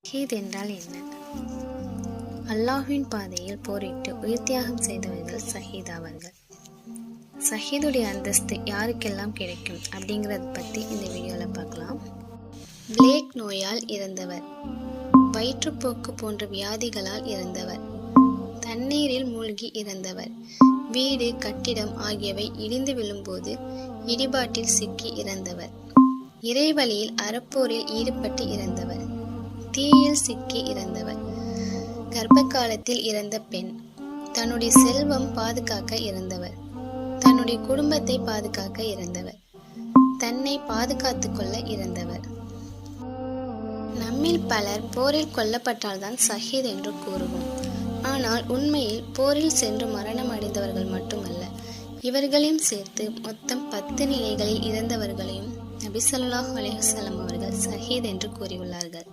ஷஹீத் என்றால் என்ன? அல்லாஹ்வின் பாதையில் போரிட்டு உயிர் தியாகம் செய்தவர்கள் ஷஹீத் ஆவார்கள். ஷஹீதுடைய அந்தஸ்து யாருக்கெல்லாம் கிடைக்கும் அப்படிங்கிறத பற்றி இந்த வீடியோவில் பார்க்கலாம். பிளேக் நோயால் இறந்தவர், வயிற்றுப்போக்கு போன்ற வியாதிகளால் இறந்தவர், தண்ணீரில் மூழ்கி இறந்தவர், வீடு கட்டிடம் ஆகியவை இடிந்து விழும்போது இடிபாட்டில் சிக்கி இறந்தவர், இறைவழியில் அறப்போரில் ஈடுபட்டு இறந்தவர், தீயில் சிக்கி இறந்தவர், கர்ப்ப காலத்தில் இறந்த பெண், தன்னுடைய செல்வம் பாதுகாக்க இறந்தவர், தன்னுடைய குடும்பத்தை பாதுகாக்க இறந்தவர், தன்னை பாதுகாத்துக் கொள்ள இறந்தவர். நம்மில் பலர் போரில் கொல்லப்பட்டால்தான் ஷஹீத் என்று கூறுவோம். ஆனால் உண்மையில் போரில் சென்று மரணம் அடைந்தவர்கள் மட்டுமல்ல, இவர்களையும் சேர்த்து மொத்தம் 10 நிலைகளில் இறந்தவர்களையும் நபி ஸல்லல்லாஹு அலைஹி வஸல்லம் அவர்கள் ஷஹீத் என்று கூறியுள்ளார்கள்.